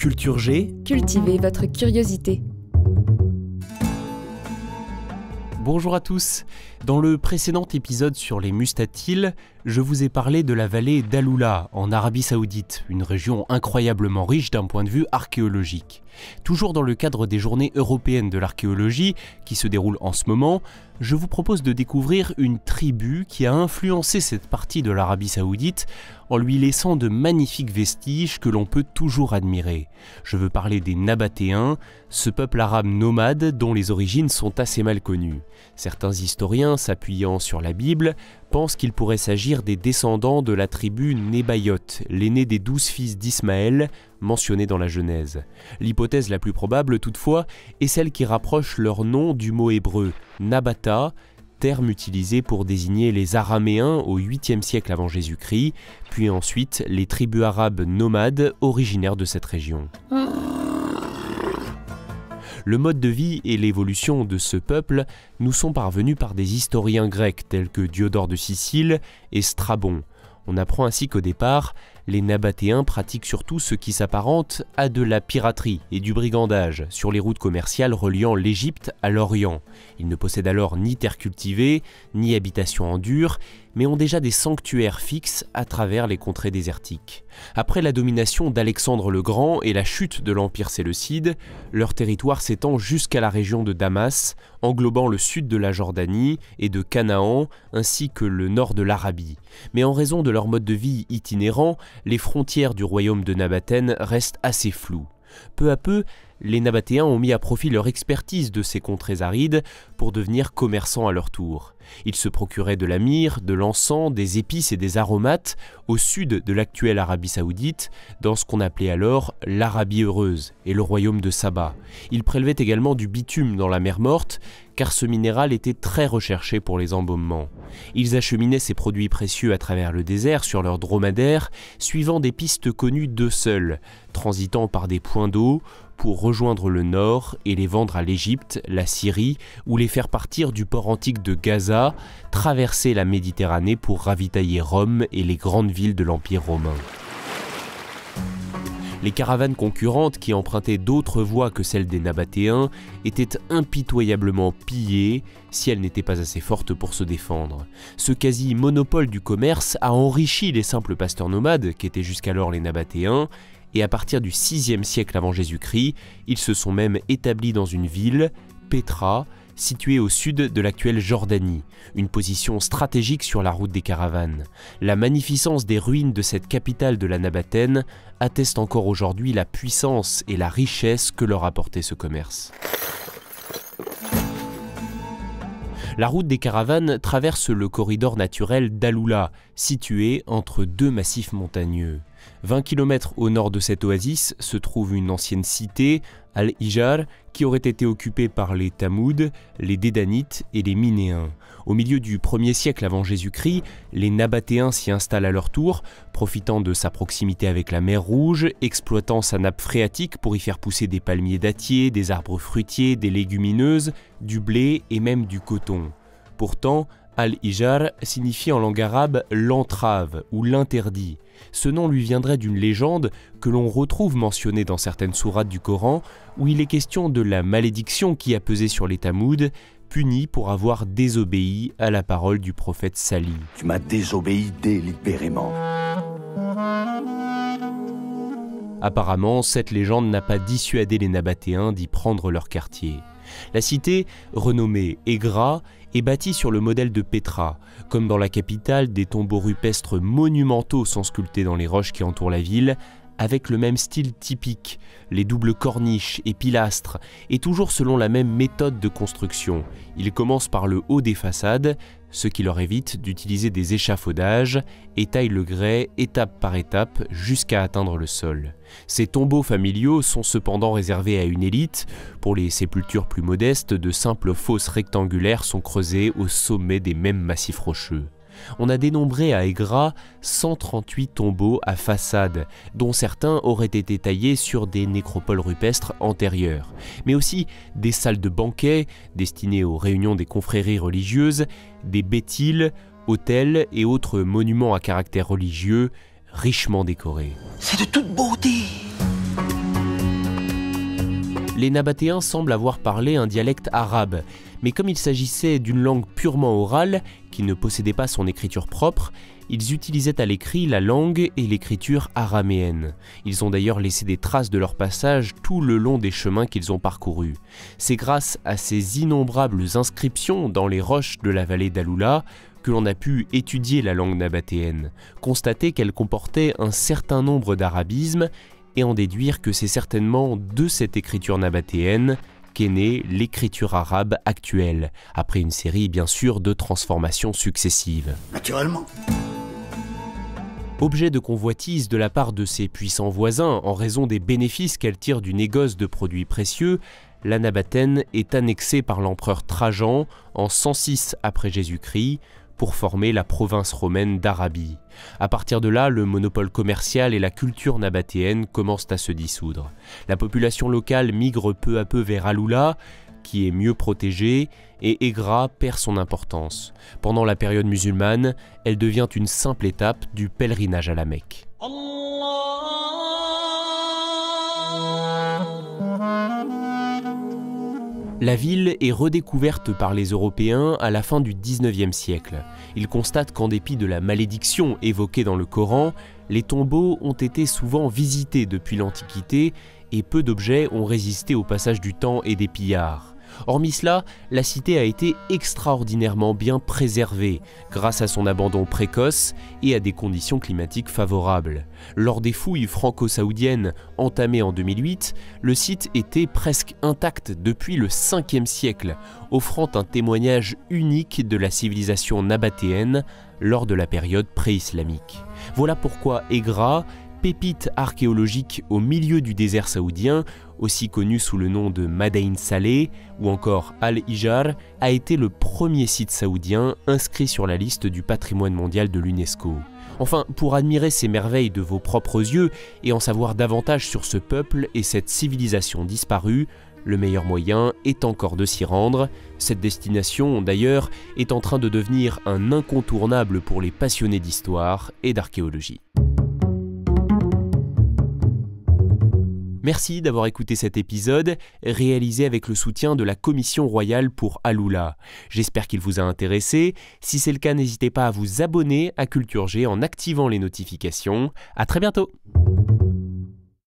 Culture G, cultivez votre curiosité. Bonjour à tous. Dans le précédent épisode sur les mustatiles, je vous ai parlé de la vallée d'Alula en Arabie Saoudite, une région incroyablement riche d'un point de vue archéologique. Toujours dans le cadre des Journées européennes de l'archéologie qui se déroulent en ce moment, je vous propose de découvrir une tribu qui a influencé cette partie de l'Arabie Saoudite en lui laissant de magnifiques vestiges que l'on peut toujours admirer. Je veux parler des Nabatéens, ce peuple arabe nomade dont les origines sont assez mal connues. Certains historiens, s'appuyant sur la Bible, pensent qu'il pourrait s'agir des descendants de la tribu Nébaïote, l'aîné des 12 fils d'Ismaël, mentionnés dans la Genèse. L'hypothèse la plus probable, toutefois, est celle qui rapproche leur nom du mot hébreu Nabata, terme utilisé pour désigner les Araméens au 8e siècle avant Jésus-Christ, puis ensuite les tribus arabes nomades originaires de cette région. Le mode de vie et l'évolution de ce peuple nous sont parvenus par des historiens grecs tels que Diodore de Sicile et Strabon. On apprend ainsi qu'au départ, les Nabatéens pratiquent surtout ce qui s'apparente à de la piraterie et du brigandage sur les routes commerciales reliant l'Égypte à l'Orient. Ils ne possèdent alors ni terre cultivée, ni habitation en dur, mais ont déjà des sanctuaires fixes à travers les contrées désertiques. Après la domination d'Alexandre le Grand et la chute de l'Empire séleucide, leur territoire s'étend jusqu'à la région de Damas, englobant le sud de la Jordanie et de Canaan, ainsi que le nord de l'Arabie. Mais en raison de leur mode de vie itinérant, les frontières du royaume de Nabatène restent assez floues. Peu à peu, les Nabatéens ont mis à profit leur expertise de ces contrées arides pour devenir commerçants à leur tour. Ils se procuraient de la myrrhe, de l'encens, des épices et des aromates au sud de l'actuelle Arabie Saoudite, dans ce qu'on appelait alors l'Arabie heureuse et le royaume de Saba. Ils prélevaient également du bitume dans la mer Morte, car ce minéral était très recherché pour les embaumements. Ils acheminaient ces produits précieux à travers le désert sur leurs dromadaires, suivant des pistes connues d'eux seuls, transitant par des points d'eau, pour rejoindre le nord et les vendre à l'Égypte, la Syrie, ou les faire partir du port antique de Gaza, traverser la Méditerranée pour ravitailler Rome et les grandes villes de l'Empire romain. Les caravanes concurrentes qui empruntaient d'autres voies que celles des Nabatéens étaient impitoyablement pillées si elles n'étaient pas assez fortes pour se défendre. Ce quasi-monopole du commerce a enrichi les simples pasteurs nomades qu'étaient jusqu'alors les Nabatéens, et à partir du 6e siècle avant Jésus-Christ, ils se sont même établis dans une ville, Pétra, située au sud de l'actuelle Jordanie, une position stratégique sur la route des caravanes. La magnificence des ruines de cette capitale de la Nabatène atteste encore aujourd'hui la puissance et la richesse que leur apportait ce commerce. La route des caravanes traverse le corridor naturel d'Alula, situé entre deux massifs montagneux. 20 km au nord de cette oasis se trouve une ancienne cité, Al-Hijar, qui aurait été occupée par les Tamouds, les Dédanites et les Minéens. Au milieu du 1er siècle avant Jésus-Christ, les Nabatéens s'y installent à leur tour, profitant de sa proximité avec la mer Rouge, exploitant sa nappe phréatique pour y faire pousser des palmiers dattiers, des arbres fruitiers, des légumineuses, du blé et même du coton. Pourtant, Al-Hijar signifie en langue arabe l'entrave ou l'interdit. Ce nom lui viendrait d'une légende que l'on retrouve mentionnée dans certaines sourates du Coran, où il est question de la malédiction qui a pesé sur les Tamouds, punis pour avoir désobéi à la parole du prophète Salih. Tu m'as désobéi délibérément. Apparemment, cette légende n'a pas dissuadé les Nabatéens d'y prendre leur quartier. La cité, renommée Egra, est bâtie sur le modèle de Pétra. Comme dans la capitale, des tombeaux rupestres monumentaux sont sculptés dans les roches qui entourent la ville, avec le même style typique, les doubles corniches et pilastres, et toujours selon la même méthode de construction. Ils commencent par le haut des façades, ce qui leur évite d'utiliser des échafaudages, et taillent le grès étape par étape jusqu'à atteindre le sol. Ces tombeaux familiaux sont cependant réservés à une élite. Pour les sépultures plus modestes, de simples fosses rectangulaires sont creusées au sommet des mêmes massifs rocheux. On a dénombré à Egra 138 tombeaux à façade, dont certains auraient été taillés sur des nécropoles rupestres antérieures, mais aussi des salles de banquet destinées aux réunions des confréries religieuses, des bétiles, hôtels et autres monuments à caractère religieux richement décorés. C'est de toute beauté. Les Nabatéens semblent avoir parlé un dialecte arabe, mais comme il s'agissait d'une langue purement orale, qui ne possédait pas son écriture propre, ils utilisaient à l'écrit la langue et l'écriture araméenne. Ils ont d'ailleurs laissé des traces de leur passage tout le long des chemins qu'ils ont parcourus. C'est grâce à ces innombrables inscriptions dans les roches de la vallée d'Alula que l'on a pu étudier la langue nabatéenne, constater qu'elle comportait un certain nombre d'arabismes et en déduire que c'est certainement de cette écriture nabatéenne qu'est née l'écriture arabe actuelle, après une série bien sûr de transformations successives. Naturellement. Objet de convoitise de la part de ses puissants voisins en raison des bénéfices qu'elle tire du négoce de produits précieux, la nabatéenne est annexée par l'empereur Trajan en 106 après Jésus-Christ pour former la province romaine d'Arabie. À partir de là, le monopole commercial et la culture nabatéenne commencent à se dissoudre. La population locale migre peu à peu vers Alula, qui est mieux protégée, et Egra perd son importance. Pendant la période musulmane, elle devient une simple étape du pèlerinage à la Mecque. La ville est redécouverte par les Européens à la fin du XIXe siècle. Ils constatent qu'en dépit de la malédiction évoquée dans le Coran, les tombeaux ont été souvent visités depuis l'Antiquité et peu d'objets ont résisté au passage du temps et des pillards. Hormis cela, la cité a été extraordinairement bien préservée, grâce à son abandon précoce et à des conditions climatiques favorables. Lors des fouilles franco-saoudiennes entamées en 2008, le site était presque intact depuis le 5e siècle, offrant un témoignage unique de la civilisation nabatéenne lors de la période pré-islamique. Voilà pourquoi Egra, pépite archéologique au milieu du désert saoudien, aussi connu sous le nom de Madain Saleh ou encore Al-Hijar, a été le premier site saoudien inscrit sur la liste du patrimoine mondial de l'UNESCO. Enfin, pour admirer ces merveilles de vos propres yeux et en savoir davantage sur ce peuple et cette civilisation disparue, le meilleur moyen est encore de s'y rendre. Cette destination, d'ailleurs, est en train de devenir un incontournable pour les passionnés d'histoire et d'archéologie. Merci d'avoir écouté cet épisode, réalisé avec le soutien de la Commission royale pour Alula. J'espère qu'il vous a intéressé. Si c'est le cas, n'hésitez pas à vous abonner à Culture G en activant les notifications. À très bientôt!